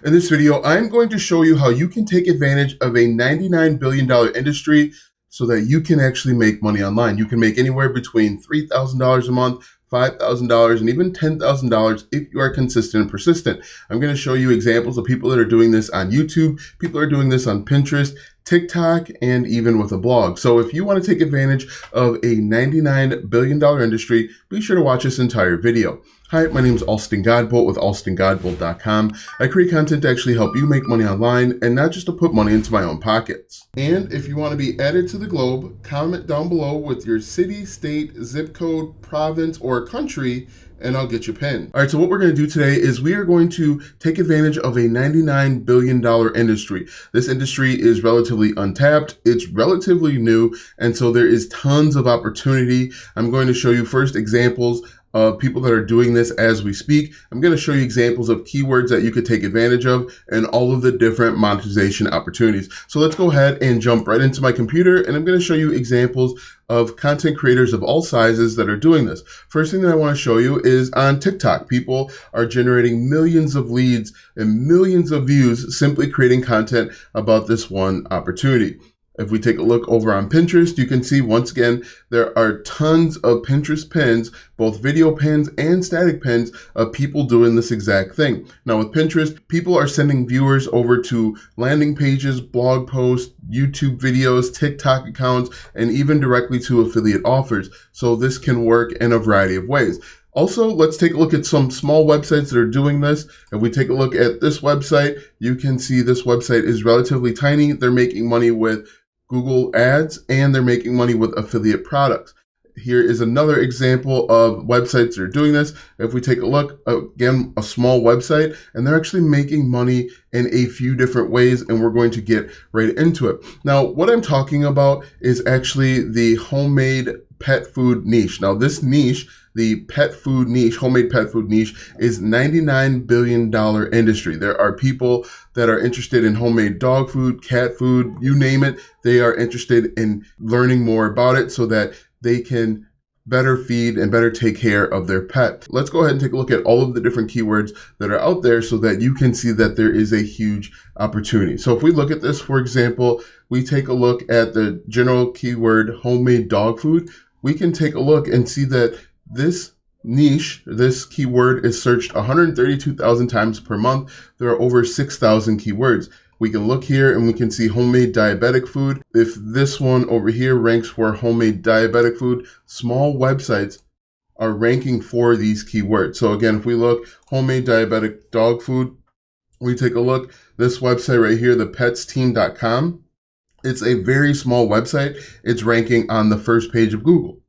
In this video, I'm going to show you how you can take advantage of a $99 billion industry so that you can actually make money online. You can make anywhere between $3,000 a month, $5,000, and even $10,000 if you are consistent and persistent. I'm going to show you examples of people that are doing this on YouTube, people are doing this on Pinterest, TikTok, and even with a blog. So if you want to take advantage of a $99 billion industry, be sure to watch this entire video. Hi, my name is Alston Godbolt with alstongodbolt.com. I create content to actually help you make money online and not just to put money into my own pockets. And if you want to be added to the globe, comment down below with your city, state, zip code, province, or country, and I'll get you pinned. All right, so what we're going to do today is we are going to take advantage of a $99 billion industry. This industry is relatively untapped, it's relatively new, and so there is tons of opportunity. I'm going to show you first examples of people that are doing this as we speak. I'm going to show you examples of keywords that you could take advantage of and all of the different monetization opportunities. So let's go ahead and jump right into my computer, and I'm going to show you examples of content creators of all sizes that are doing this. First thing that I want to show you is on TikTok. People are generating millions of leads and millions of views simply creating content about this one opportunity. If we take a look over on Pinterest, you can see once again, there are tons of Pinterest pins, both video pins and static pins of people doing this exact thing. Now with Pinterest, people are sending viewers over to landing pages, blog posts, YouTube videos, TikTok accounts, and even directly to affiliate offers. So this can work in a variety of ways. Also, let's take a look at some small websites that are doing this. If we take a look at this website, you can see this website is relatively tiny. They're making money with Google ads, and they're making money with affiliate products. Here is another example of websites that are doing this. If we take a look, again, a small website, and they're actually making money in a few different ways, and we're going to get right into it. Now, what I'm talking about is actually the homemade pet food niche. Now, this niche, the pet food niche, homemade pet food niche, is $99 billion industry. There are people that are interested in homemade dog food, cat food, you name it. They are interested in learning more about it so that they can better feed and better take care of their pet. Let's go ahead and take a look at all of the different keywords that are out there so that you can see that there is a huge opportunity. So if we look at this, for example, we take a look at the general keyword homemade dog food, we can take a look and see that this niche, this keyword is searched 132,000 times per month. There are over 6,000 keywords. We can look here and we can see homemade diabetic food. If this one over here ranks for homemade diabetic food, small websites are ranking for these keywords. So again, if we look homemade diabetic dog food, we take a look, this website right here, thepetsteam.com. It's a very small website. It's ranking on the first page of Google.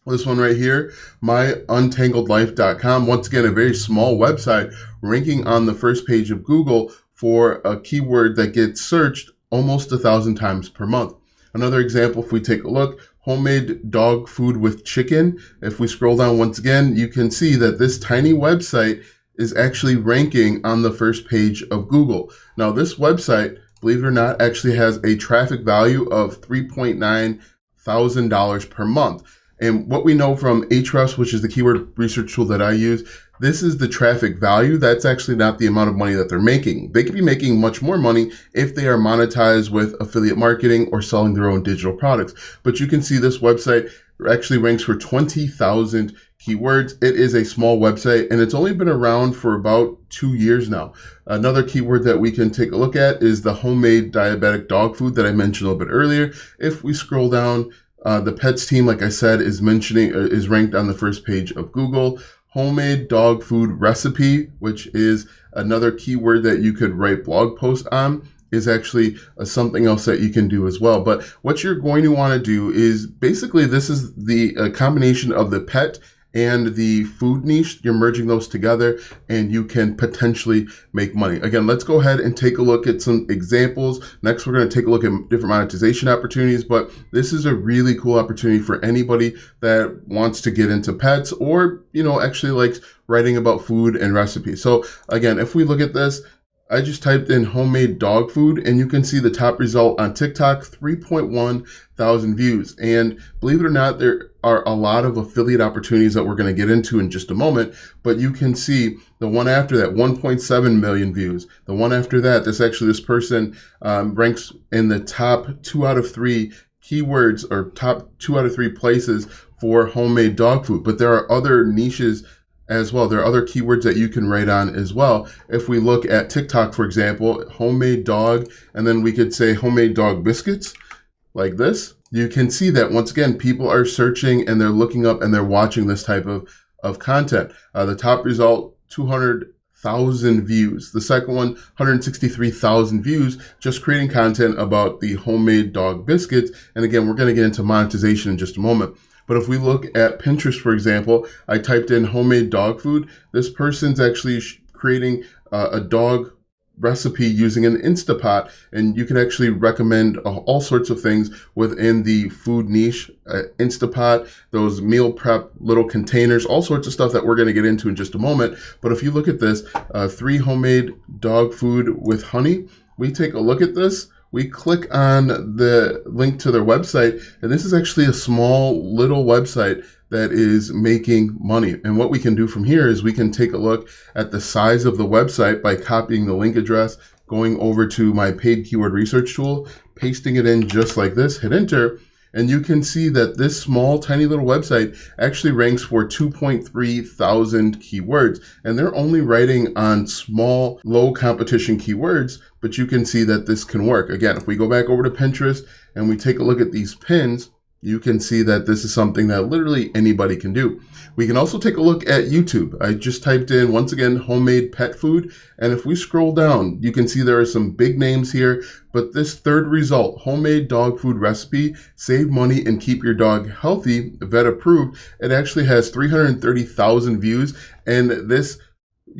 This one right here, myuntangledlife.com. Once again, a very small website ranking on the first page of Google for a keyword that gets searched almost 1,000 times per month. Another example, if we take a look, homemade dog food with chicken. If we scroll down once again, you can see that this tiny website is actually ranking on the first page of Google. Now this website, believe it or not, actually has a traffic value of $3.9 thousand per month. And what we know from Ahrefs, which is the keyword research tool that I use, this is the traffic value. That's actually not the amount of money that they're making. They could be making much more money if they are monetized with affiliate marketing or selling their own digital products. But you can see this website actually ranks for 20,000 keywords. It is a small website and it's only been around for about 2 years now. Another keyword that we can take a look at is the homemade diabetic dog food that I mentioned a little bit earlier. If we scroll down, the pets team, like I said, is ranked on the first page of Google. Homemade dog food recipe, which is another keyword that you could write blog posts on, is actually something else that you can do as well. But what you're going to want to do is basically this is the combination of the pet and the food niche. You're merging those together and you can potentially make money. Again, let's go ahead and take a look at some examples. Next, we're going to take a look at different monetization opportunities, but this is a really cool opportunity for anybody that wants to get into pets or, actually likes writing about food and recipes. So again, if we look at this, I just typed in homemade dog food and you can see the top result on TikTok, 3.1 thousand views. And believe it or not, there are a lot of affiliate opportunities that we're going to get into in just a moment, but you can see the one after that, 1.7 million views. The one after that, this person ranks in the top 2 out of 3 keywords, or top 2 out of 3 places for homemade dog food. But there are other niches as well. There are other keywords that you can write on as well. If we look at TikTok, for example, homemade dog, and then we could say homemade dog biscuits, like this, you can see that once again, people are searching and they're looking up and they're watching this type of content. The top result, 200,000 views. The second one, 163,000 views, just creating content about the homemade dog biscuits. And again, we're going to get into monetization in just a moment. But if we look at Pinterest, for example, I typed in homemade dog food. This person's actually creating a dog recipe using an Instapot, and you can actually recommend all sorts of things within the food niche. Instapot, those meal prep little containers, all sorts of stuff that we're going to get into in just a moment. But if you look at this, 3 homemade dog food with honey, we take a look at this. We click on the link to their website, and this is actually a small little website that is making money. And what we can do from here is we can take a look at the size of the website by copying the link address, going over to my paid keyword research tool, pasting it in just like this, hit enter, and you can see that this small, tiny little website actually ranks for 2.3 thousand keywords. And they're only writing on small, low competition keywords, but you can see that this can work. Again, if we go back over to Pinterest and we take a look at these pins, you can see that this is something that literally anybody can do. We can also take a look at YouTube. I just typed in, once again, homemade pet food. And if we scroll down, you can see there are some big names here. But this third result, homemade dog food recipe, save money and keep your dog healthy, vet approved, it actually has 330,000 views. And this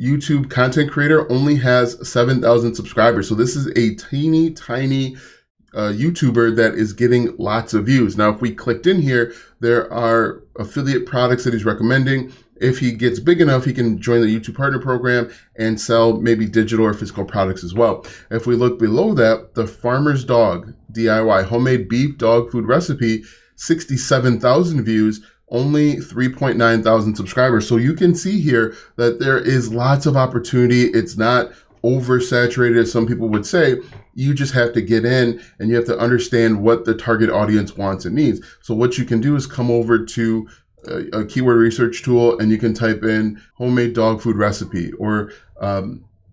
YouTube content creator only has 7,000 subscribers. So this is a teeny tiny YouTuber that is getting lots of views. Now, if we clicked in here, there are affiliate products that he's recommending. If he gets big enough, he can join the YouTube Partner Program and sell maybe digital or physical products as well. If we look below that, the Farmer's Dog DIY homemade beef dog food recipe, 67,000 views, only 3.9 thousand subscribers. So you can see here that there is lots of opportunity. It's not oversaturated, as some people would say. You just have to get in and you have to understand what the target audience wants and needs. So what you can do is come over to a keyword research tool and you can type in homemade dog food recipe, or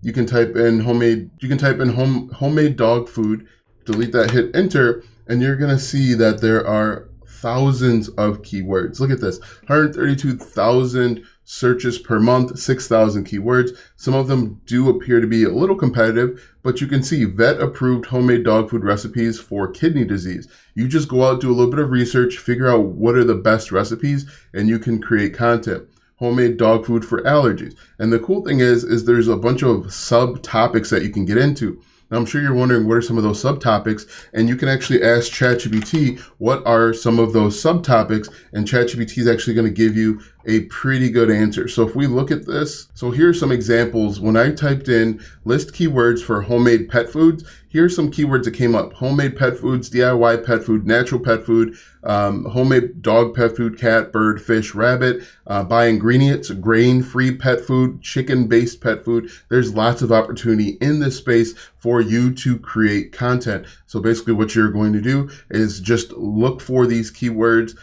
you can type in homemade dog food, delete that, hit enter, and you're going to see that there are thousands of keywords. Look at this, 132,000 searches per month, 6,000 keywords. Some of them do appear to be a little competitive, but you can see vet approved homemade dog food recipes for kidney disease. You just go out, do a little bit of research, figure out what are the best recipes, and you can create content. Homemade dog food for allergies. And the cool thing is there's a bunch of subtopics that you can get into. Now, I'm sure you're wondering what are some of those subtopics, and you can actually ask ChatGPT what are some of those subtopics, and ChatGPT is actually going to give you a pretty good answer. So if we look at this, so here are some examples. When I typed in list keywords for homemade pet foods, here's some keywords that came up: homemade pet foods, DIY pet food, natural pet food, homemade dog pet food, cat, bird, fish, rabbit, buy ingredients, grain-free pet food, chicken-based pet food. There's lots of opportunity in this space for you to create content. So basically what you're going to do is just look for these keywords.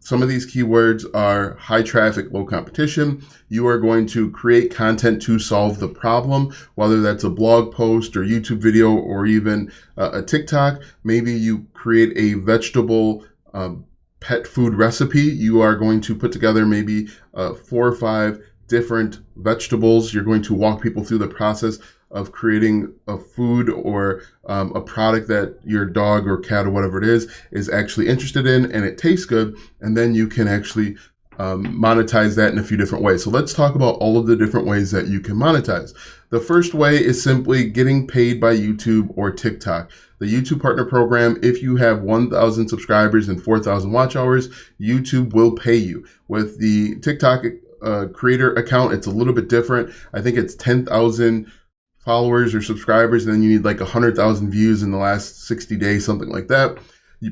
Some of these keywords are high traffic, low competition. You are going to create content to solve the problem, whether that's a blog post or YouTube video or even a TikTok. Maybe you create a vegetable pet food recipe. You are going to put together maybe 4 or 5 different vegetables. You're going to walk people through the process of creating a food or a product that your dog or cat or whatever it is actually interested in, and it tastes good. And then you can actually monetize that in a few different ways. So let's talk about all of the different ways that you can monetize. The first way is simply getting paid by YouTube or TikTok. The YouTube Partner Program, if you have 1,000 subscribers and 4,000 watch hours, YouTube will pay you. With the TikTok creator account, it's a little bit different. I think it's 10,000 followers or subscribers, and then you need like 100,000 views in the last 60 days, something like that.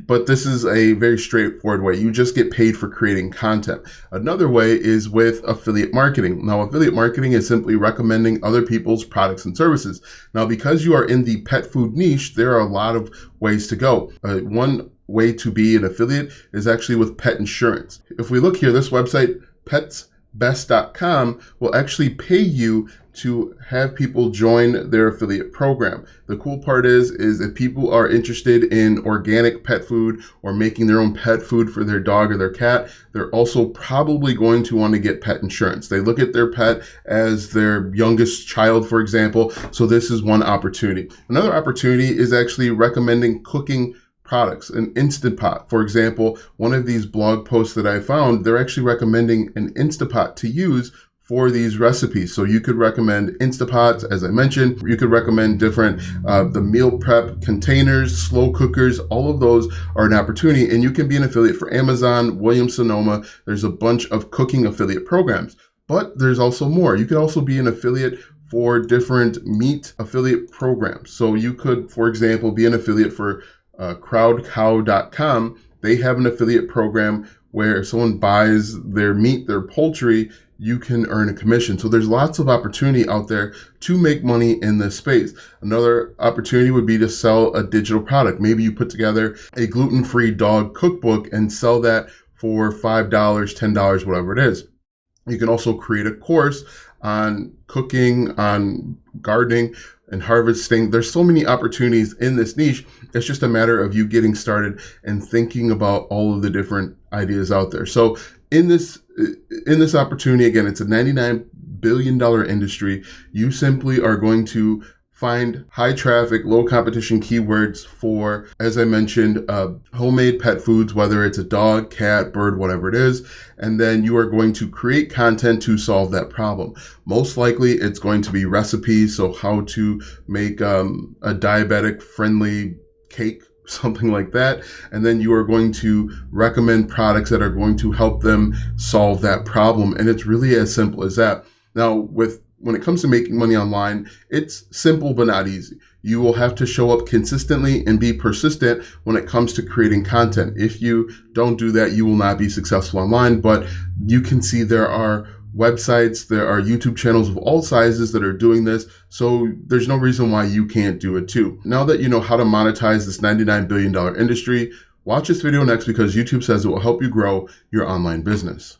But this is a very straightforward way. You just get paid for creating content. Another way is with affiliate marketing. Now, affiliate marketing is simply recommending other people's products and services. Now, because you are in the pet food niche, there are a lot of ways to go. One way to be an affiliate is actually with pet insurance. If we look here, this website, petsbest.com, will actually pay you to have people join their affiliate program. The cool part is if people are interested in organic pet food or making their own pet food for their dog or their cat, they're also probably going to want to get pet insurance. They look at their pet as their youngest child, for example. So this is one opportunity. Another opportunity is actually recommending cooking products, an Instant Pot. For example, one of these blog posts that I found, they're actually recommending an Instant Pot to use for these recipes. So you could recommend Instapots, as I mentioned. You could recommend different, the meal prep containers, slow cookers, all of those are an opportunity. And you can be an affiliate for Amazon, Williams-Sonoma. There's a bunch of cooking affiliate programs, but there's also more. You could also be an affiliate for different meat affiliate programs. So you could, for example, be an affiliate for crowdcow.com. They have an affiliate program where if someone buys their meat, their poultry, you can earn a commission. So there's lots of opportunity out there to make money in this space. Another opportunity would be to sell a digital product. Maybe you put together a gluten-free dog cookbook and sell that for $5, $10, whatever it is. You can also create a course on cooking, on gardening and harvesting. There's so many opportunities in this niche. It's just a matter of you getting started and thinking about all of the different ideas out there. So in this opportunity, again, it's a $99 billion industry. You simply are going to find high traffic, low competition keywords for, as I mentioned, homemade pet foods, whether it's a dog, cat, bird, whatever it is. And then you are going to create content to solve that problem. Most likely it's going to be recipes. So how to make a diabetic friendly cake, something like that. And then you are going to recommend products that are going to help them solve that problem. And it's really as simple as that. Now, when it comes to making money online, it's simple but not easy. You will have to show up consistently and be persistent when it comes to creating content. If you don't do that, you will not be successful online. But you can see there are websites, there are YouTube channels of all sizes that are doing this. So there's no reason why you can't do it too. Now that you know how to monetize this $99 billion industry, watch this video next because YouTube says it will help you grow your online business.